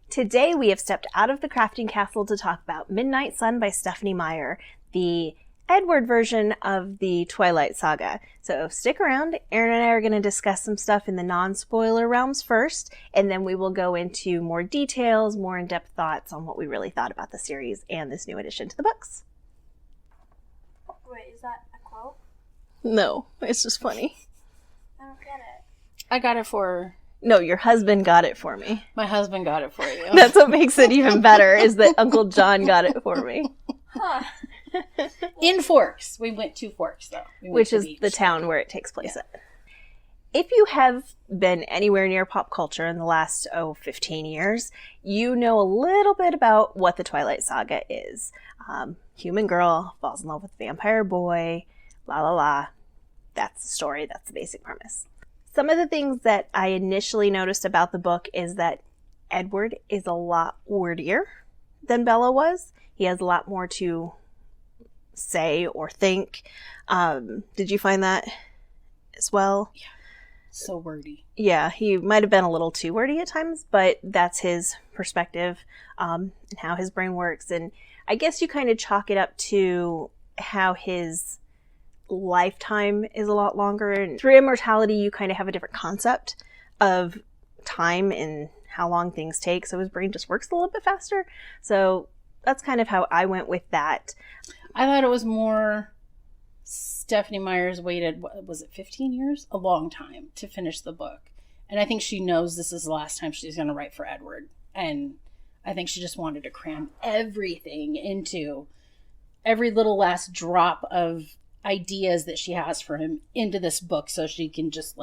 Today we have stepped out of the crafting castle to talk about Midnight Sun by Stephenie Meyer, the Edward version of the Twilight Saga. So stick around. Erin and I are going to discuss some stuff in the non-spoiler realms first, and then we will go into more details, more in-depth thoughts on what we really thought about the series and this new addition to the books. Wait, is that a quote? No, it's just funny. I don't get it. I got it for... No, your husband got it for me. My husband got it for you. That's what makes it even better, is that Uncle John got it for me. Huh. In Forks. We went to Forks, though. Which is the town where it takes place at. If you have been anywhere near pop culture in the last, 15 years, you know a little bit about what the Twilight Saga is. Human girl falls in love with vampire boy, la la la. That's the story, that's the basic premise. Some of the things that I initially noticed about the book is that Edward is a lot wordier than Bella was. He has a lot more to say or think. Did you find that as well? Yeah. So wordy. Yeah, he might have been a little too wordy at times, but that's his perspective and how his brain works. And I guess you kind of chalk it up to how his lifetime is a lot longer. And through immortality, you kind of have a different concept of time and how long things take. So his brain just works a little bit faster. So that's kind of how I went with that. I thought it was more Stephenie Meyer's waited, what was it, 15 years? A long time to finish the book. And I think she knows this is the last time she's going to write for Edward. And I think she just wanted to cram everything into every little last drop of ideas that she has for him into this book so she can just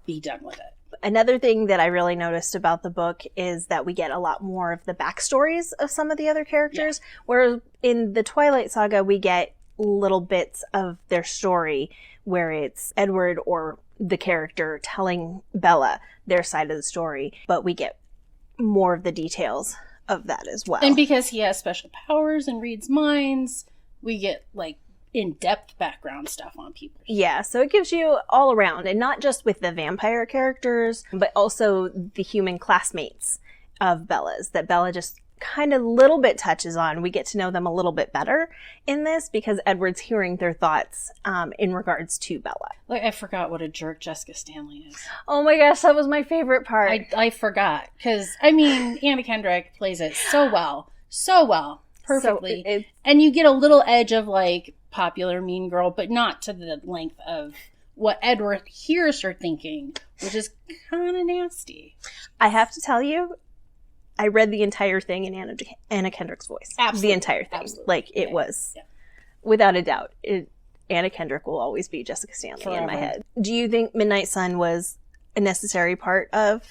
be done with it. Another thing that I really noticed about the book is that we get a lot more of the backstories of some of the other characters, whereas in the Twilight Saga we get little bits of their story where it's Edward or the character telling Bella their side of the story, but we get more of the details of that as well. And because he has special powers and reads minds, we get in-depth background stuff on people. Yeah, so it gives you all around, and not just with the vampire characters, but also the human classmates of Bella's, that Bella just kind of little bit touches on. We get to know them a little bit better in this because Edward's hearing their thoughts in regards to Bella. I forgot what a jerk Jessica Stanley is. Oh my gosh, that was my favorite part. I forgot, because, Anna Kendrick plays it so well, perfectly. And you get a little edge of, popular mean girl, but not to the length of what Edward hears her thinking, which is kind of nasty. I have to tell you, I read the entire thing in Anna Kendrick's voice. Absolutely. The entire thing. Absolutely. It was, without a doubt, Anna Kendrick will always be Jessica Stanley Forever. in my head. Do you think Midnight Sun was a necessary part of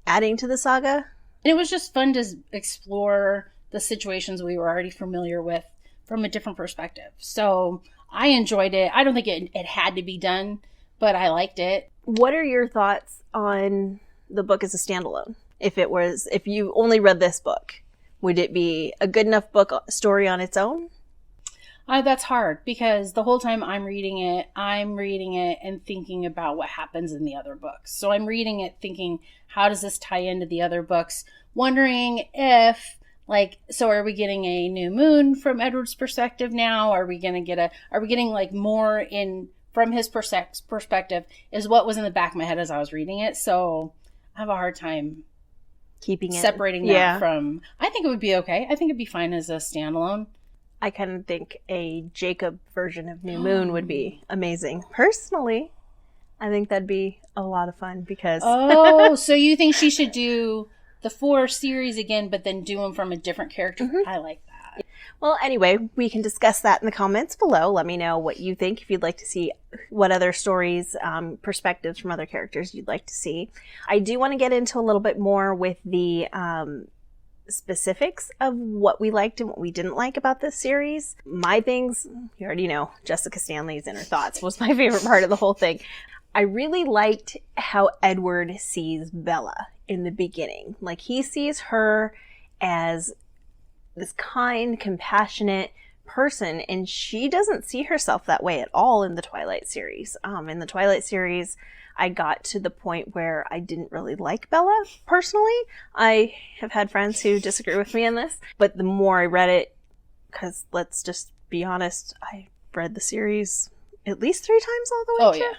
adding to the saga? And it was just fun to explore the situations we were already familiar with from a different perspective. So I enjoyed it. I don't think it had to be done, but I liked it. What are your thoughts on the book as a standalone? If you only read this book, would it be a good enough story on its own? That's hard because the whole time I'm reading it and thinking about what happens in the other books. So I'm reading it thinking, how does this tie into the other books? Wondering if so are we getting a new moon from Edward's perspective now? Are we getting more in from his perspective is what was in the back of my head as I was reading it. So I have a hard time keeping it, separating that from, I think it would be okay. I think it'd be fine as a standalone. I kind of think a Jacob version of New Moon would be amazing. Personally, I think that'd be a lot of fun because... Oh, so you think she should do the 4 series again, but then do them from a different character? Mm-hmm. I like that. Well, anyway, we can discuss that in the comments below. Let me know what you think, if you'd like to see what other stories, perspectives from other characters you'd like to see. I do want to get into a little bit more with the specifics of what we liked and what we didn't like about this series. My things, you already know, Jessica Stanley's inner thoughts was my favorite part of the whole thing. I really liked how Edward sees Bella in the beginning. He sees her as this kind, compassionate person, and she doesn't see herself that way at all in the Twilight series. In the Twilight series, I got to the point where I didn't really like Bella personally. I have had friends who disagree with me on this, but the more I read it, because let's just be honest, I read the series at least 3 times all the way through. Yeah.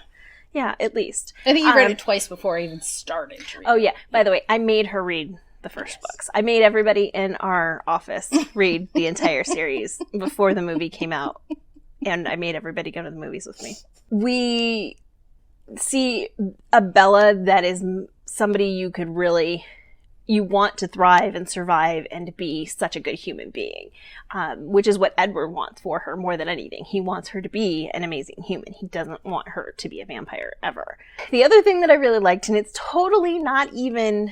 Yeah, at least. I think you read it twice before I even started to read it. Oh, yeah. By the way, I made her read the first books. I made everybody in our office read the entire series before the movie came out. And I made everybody go to the movies with me. We see a Bella that is somebody you want to thrive and survive and be such a good human being, which is what Edward wants for her more than anything. He wants her to be an amazing human. He doesn't want her to be a vampire ever. The other thing that I really liked, and it's totally not even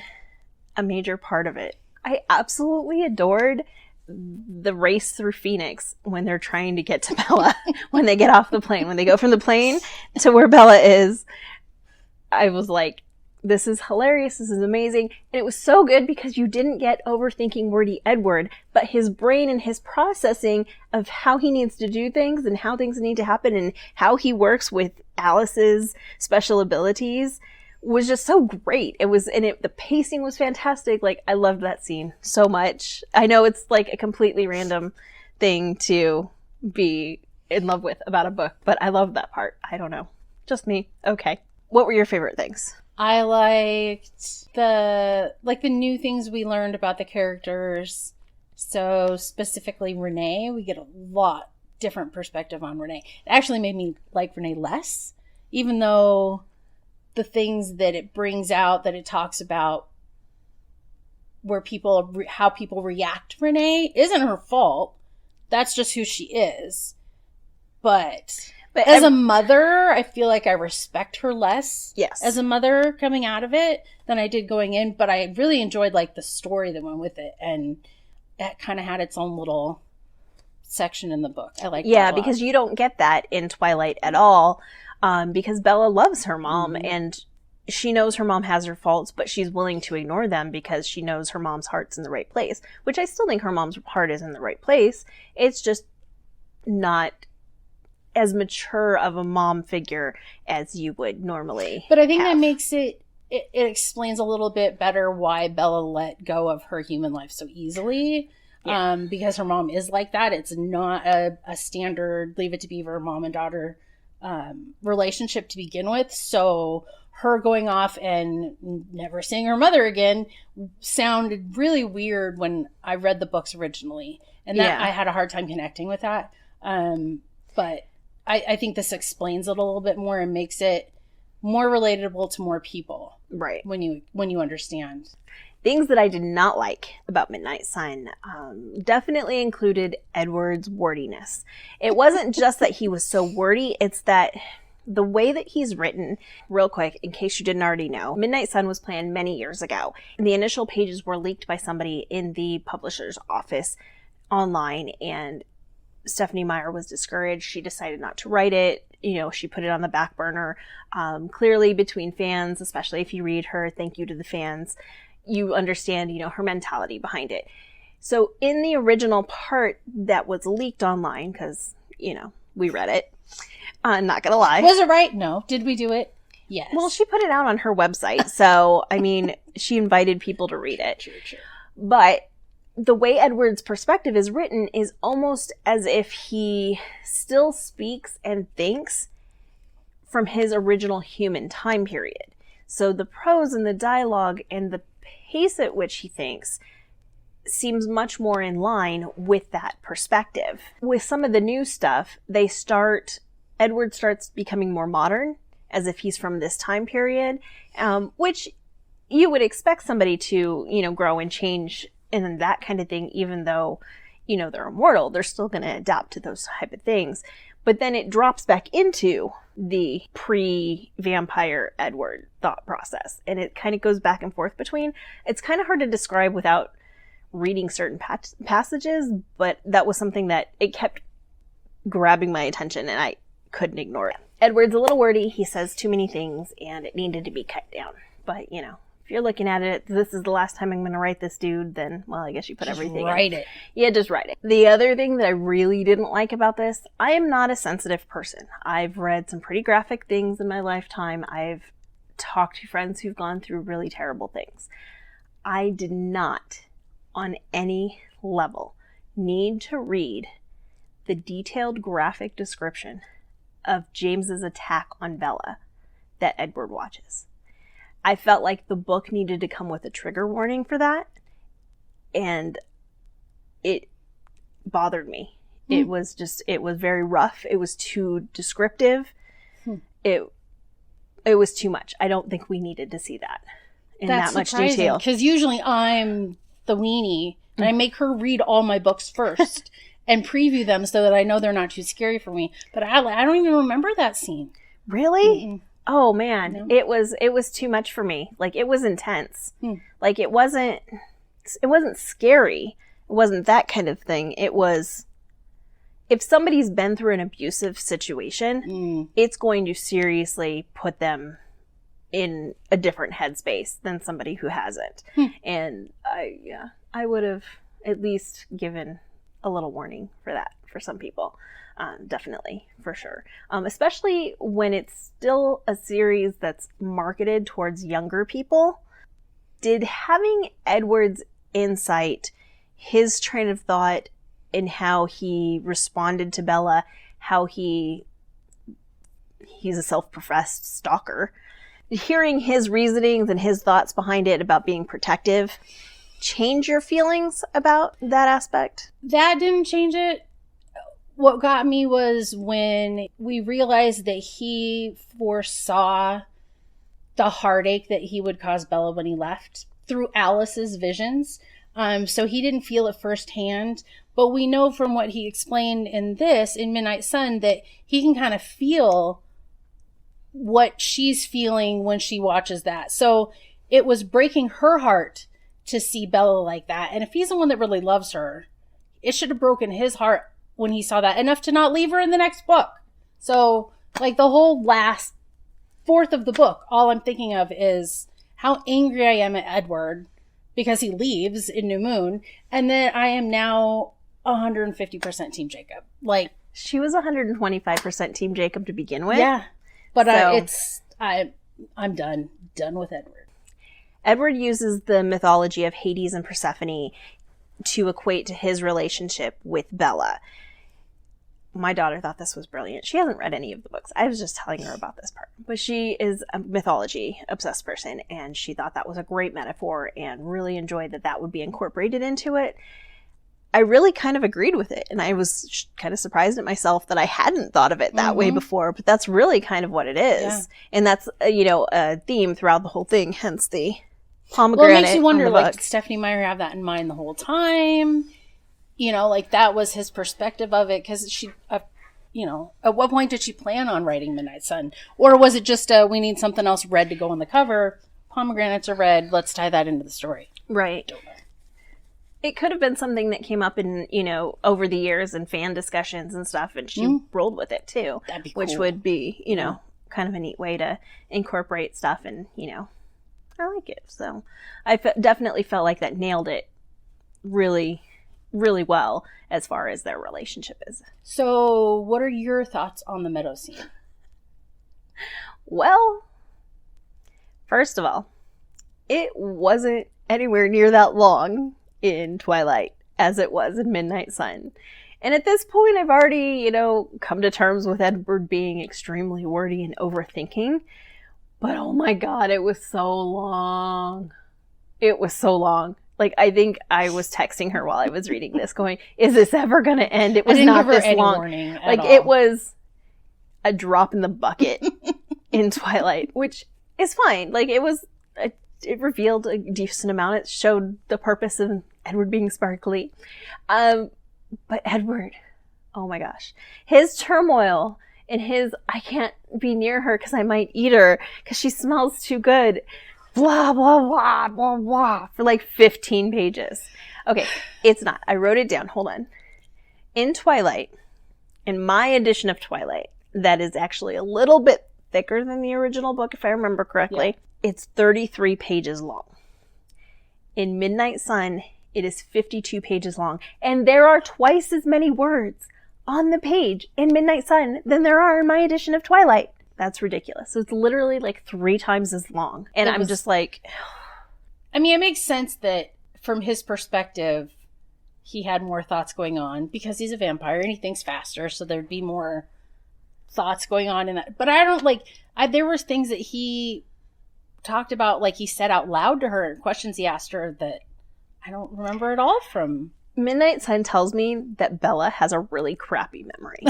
a major part of it, I absolutely adored the race through Phoenix when they're trying to get to Bella, when they get off the plane, when they go from the plane to where Bella is. I was like, this is hilarious. This is amazing. And it was so good because you didn't get overthinking wordy Edward, but his brain and his processing of how he needs to do things and how things need to happen and how he works with Alice's special abilities was just so great. The pacing was fantastic. Like, I loved that scene so much. I know it's like a completely random thing to be in love with about a book, but I loved that part. I don't know. Just me. Okay. What were your favorite things? I liked the new things we learned about the characters. So specifically Renee, we get a lot different perspective on Renee. It actually made me like Renee less, even though the things that it brings out, that it talks about where how people react to Renee isn't her fault. That's just who she is. But as a mother, I feel like I respect her less as a mother coming out of it than I did going in. But I really enjoyed the story that went with it. And it kind of had its own little section in the book. I like that a lot. Because you don't get that in Twilight at all. Because Bella loves her mom and she knows her mom has her faults, but she's willing to ignore them because she knows her mom's heart's in the right place, which I still think her mom's heart is in the right place. It's just not as mature of a mom figure as you would normally. But I think that makes it explains a little bit better why Bella let go of her human life so easily. Yeah. Because her mom is like that. It's not a standard Leave It to Beaver mom and daughter relationship to begin with. So her going off and never seeing her mother again sounded really weird when I read the books originally. And that I had a hard time connecting with that. But I think this explains it a little bit more and makes it more relatable to more people. Right. When you understand. Things that I did not like about Midnight Sun definitely included Edward's wordiness. It wasn't just that he was so wordy, it's that the way that he's written, real quick, in case you didn't already know, Midnight Sun was planned many years ago. And the initial pages were leaked by somebody in the publisher's office online, and Stephenie Meyer was discouraged. She decided not to write it. She put it on the back burner. Clearly between fans, especially if you read her Thank You to the Fans, you understand, her mentality behind it. So in the original part that was leaked online, because, we read it, not gonna lie. Was it right? No. Did we do it? Yes. Well, she put it out on her website. So, she invited people to read it. True. But the way Edward's perspective is written is almost as if he still speaks and thinks from his original human time period. So the prose and the dialogue and the pace at which he thinks seems much more in line with that perspective. With some of the new stuff, Edward starts becoming more modern, as if he's from this time period, which you would expect somebody to, grow and change and that kind of thing, even though, they're immortal, they're still going to adapt to those type of things. But then it drops back into the pre-vampire Edward thought process. And it kind of goes back and forth between. It's kind of hard to describe without reading certain passages, but that was something that it kept grabbing my attention and I couldn't ignore it. Edward's a little wordy. He says too many things and it needed to be cut down. But, if you're looking at it, this is the last time I'm going to write this dude, then, well, I guess you put everything in. Write it. Yeah, just write it. The other thing that I really didn't like about this, I am not a sensitive person. I've read some pretty graphic things in my lifetime. I've talked to friends who've gone through really terrible things. I did not, on any level, need to read the detailed graphic description of James's attack on Bella that Edward watches. I felt like the book needed to come with a trigger warning for that, and it bothered me. It was very rough. It was too descriptive. It was too much. I don't think we needed to see that in that much detail. Because usually I'm the weenie, and I make her read all my books first and preview them so that I know they're not too scary for me. But I don't even remember that scene. Really? Mm-mm. Oh man, No. it was too much for me. Like, it was intense. Like, it wasn't scary. It wasn't that kind of thing. It was, if somebody's been through an abusive situation, it's going to seriously put them in a different headspace than somebody who hasn't. And I would have at least given a little warning for that for some people. Definitely, for sure. Especially when it's still a series that's marketed towards younger people. Did having Edward's insight, his train of thought, in how he responded to Bella, how he's a self-professed stalker, hearing his reasonings and his thoughts behind it about being protective, change your feelings about that aspect? That didn't change it. What got me was when we realized that he foresaw the heartache that he would cause Bella when he left through Alice's visions. So he didn't feel it firsthand, but we know from what he explained in Midnight Sun, that he can kind of feel what she's feeling when she watches that. So it was breaking her heart to see Bella like that. And if he's the one that really loves her, it should have broken his heart when he saw that, enough to not leave her in the next book. So, like, the whole last fourth of the book, all I'm thinking of is how angry I am at Edward because he leaves in New Moon, and then I am now 150% Team Jacob. Like, she was 125% Team Jacob to begin with. Yeah, but So- I'm done with Edward. Edward uses the mythology of Hades and Persephone to equate to his relationship with Bella. My daughter thought this was brilliant. She hasn't read any of the books. I was just telling her about this part. But she is a mythology obsessed person, and she thought that was a great metaphor and really enjoyed that would be incorporated into it. I really kind of agreed with it, and I was kind of surprised at myself that I hadn't thought of it that way before, but that's really kind of what it is. Yeah. And that's, a theme throughout the whole thing, hence the pomegranate. Well, it makes you wonder, on the like, book. did Stephanie Meyer have that in mind the whole time? Like, that was his perspective of it, because she, at what point did she plan on writing Midnight Sun? Or was it just, we need something else red to go on the cover, pomegranates are red, let's tie that into the story? Right. Don't know. It could have been something that came up in, over the years in fan discussions and stuff, and she rolled with it too. That'd be which cool. would be, kind of a neat way to incorporate stuff, and, I like it. So I definitely felt like that nailed it really, really well as far as their relationship is. So, what are your thoughts on the meadow scene? Well, first of all, it wasn't anywhere near that long in Twilight as it was in Midnight Sun. And at this point, I've already, come to terms with Edward being extremely wordy and overthinking. But oh my God, it was so long. It was so long. Like, I think I was texting her while I was reading this going, is this ever going to end? It was not give her this any long. warning at Like, all. it was a drop in the bucket in Twilight, which is fine. Like, it revealed a decent amount. It showed the purpose of Edward being sparkly. But Edward, oh my gosh, his turmoil and his, I can't be near her because I might eat her because she smells too good. Blah, blah, blah, blah, blah, for like 15 pages. Okay, it's not. I wrote it down. Hold on. In Twilight, in my edition of Twilight, that is actually a little bit thicker than the original book, if I remember correctly. Yeah. It's 33 pages long. In Midnight Sun, it is 52 pages long. And there are twice as many words on the page in Midnight Sun than there are in my edition of Twilight. That's ridiculous. So it's literally like 3 times as long. And I'm just like... I mean, it makes sense that from his perspective, he had more thoughts going on because he's a vampire and he thinks faster. So there'd be more thoughts going on in that. But I don't like... there was things that he talked about, like he said out loud to her, questions he asked her that I don't remember at all from... Midnight Sun tells me that Bella has a really crappy memory.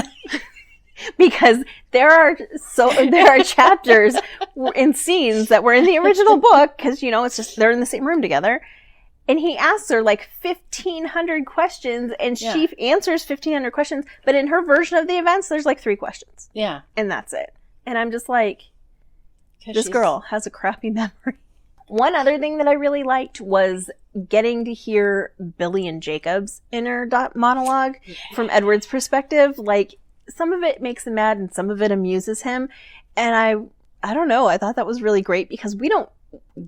Because there are chapters and scenes that were in the original book, because, you know, it's just they're in the same room together. And he asks her like 1,500 questions, and she answers 1,500 questions. But in her version of the events, there's like 3 questions. Yeah. And that's it. And I'm just like, this girl has a crappy memory. One other thing that I really liked was getting to hear Billy and Jacob's inner monologue from Edward's perspective. Like, some of it makes him mad and some of it amuses him. And I don't know, I thought that was really great because we don't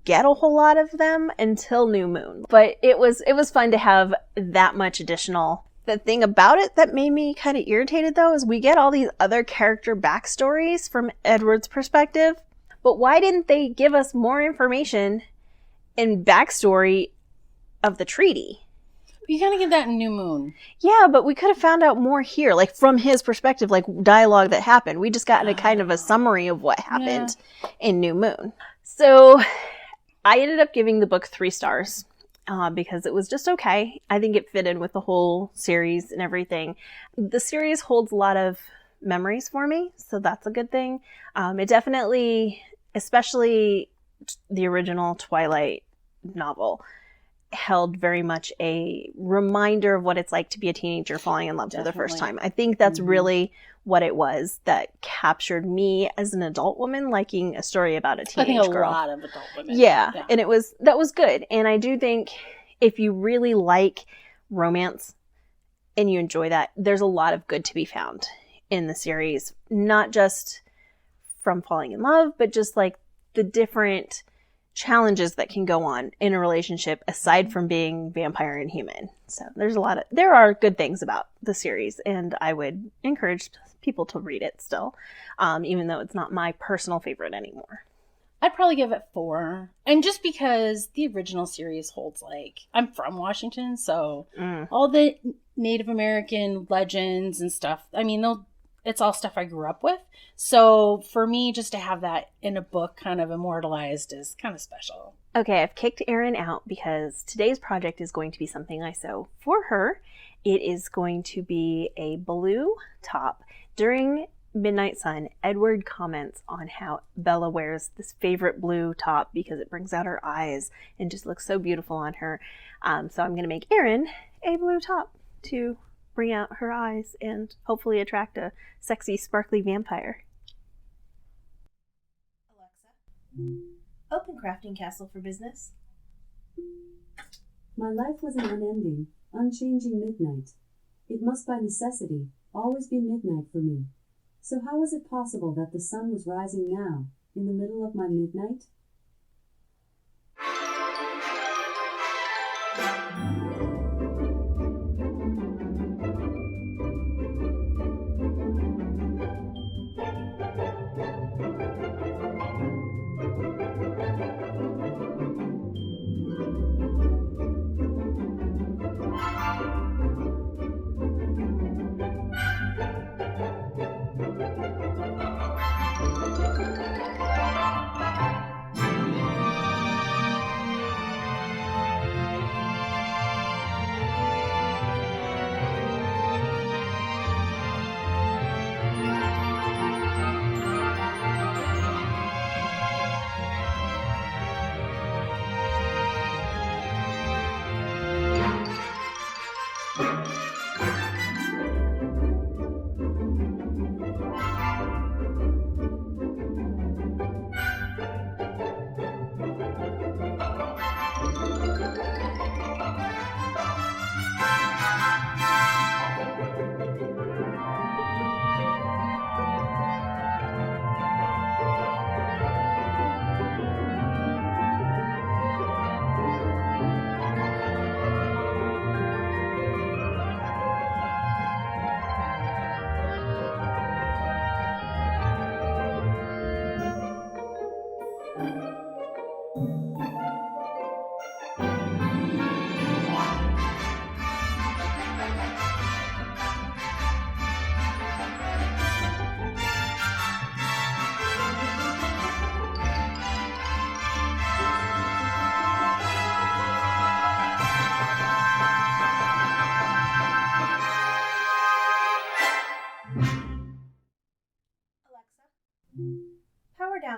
get a whole lot of them until New Moon. But it was fun to have that much additional. The thing about it that made me kind of irritated, though, is we get all these other character backstories from Edward's perspective. But why didn't they give us more information and backstory of the treaty? You kind of get that in New Moon. Yeah, but we could have found out more here, like from his perspective, like dialogue that happened. We just got a kind of a summary of what happened in New Moon. So I ended up giving the book 3 stars because it was just okay. I think it fit in with the whole series and everything. The series holds a lot of memories for me, so that's a good thing. It definitely, especially the original Twilight novel, held very much a reminder of what it's like to be a teenager falling in love for the first time. I think that's really what it was that captured me as an adult woman liking a story about a teenage girl. I think a lot of adult women. Yeah, and that was good. And I do think if you really like romance and you enjoy that, there's a lot of good to be found in the series, not just from falling in love, but just like the different challenges that can go on in a relationship aside from being vampire and human. So there are good things about the series, and I would encourage people to read it still, even though it's not my personal favorite anymore. I'd probably give it 4. And just because the original series holds, like, I'm from Washington, so all the Native American legends and stuff, I mean, it's all stuff I grew up with. So for me, just to have that in a book kind of immortalized is kind of special. Okay, I've kicked Erin out because today's project is going to be something I sew for her. It is going to be a blue top. During Midnight Sun, Edward comments on how Bella wears this favorite blue top because it brings out her eyes and just looks so beautiful on her. So I'm going to make Erin a blue top to bring out her eyes and hopefully attract a sexy, sparkly vampire. Alexa, open Crafting Castle for business. My life was an unending, unchanging midnight. It must by necessity always be midnight for me. So how was it possible that the sun was rising now, in the middle of my midnight?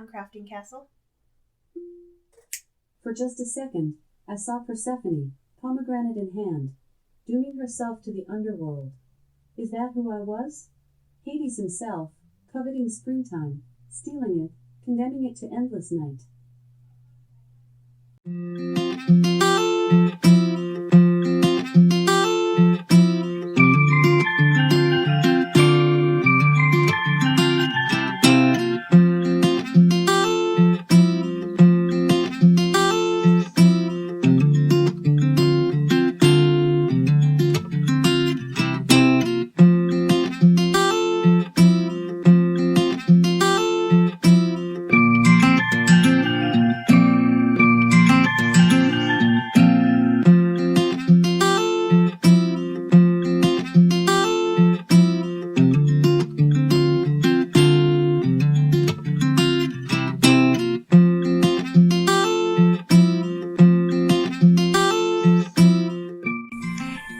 crafting castle. For just a second, I saw Persephone, pomegranate in hand, dooming herself to the underworld. Is that who I was? Hades himself, coveting springtime, stealing it, condemning it to endless night.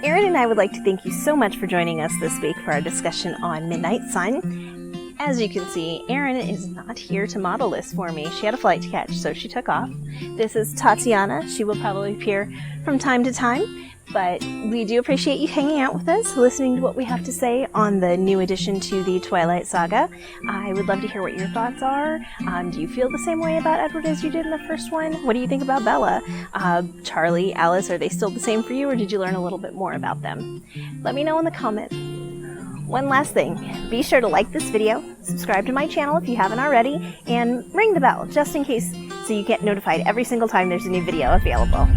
Erin and I would like to thank you so much for joining us this week for our discussion on Midnight Sun. As you can see, Erin is not here to model this for me. She had a flight to catch, so she took off. This is Tatiana. She will probably appear from time to time, but we do appreciate you hanging out with us, listening to what we have to say on the new addition to the Twilight Saga. I would love to hear what your thoughts are. Do you feel the same way about Edward as you did in the first one? What do you think about Bella? Charlie, Alice, are they still the same for you, or did you learn a little bit more about them? Let me know in the comments. One last thing, be sure to like this video, subscribe to my channel if you haven't already, and ring the bell just in case so you get notified every single time there's a new video available.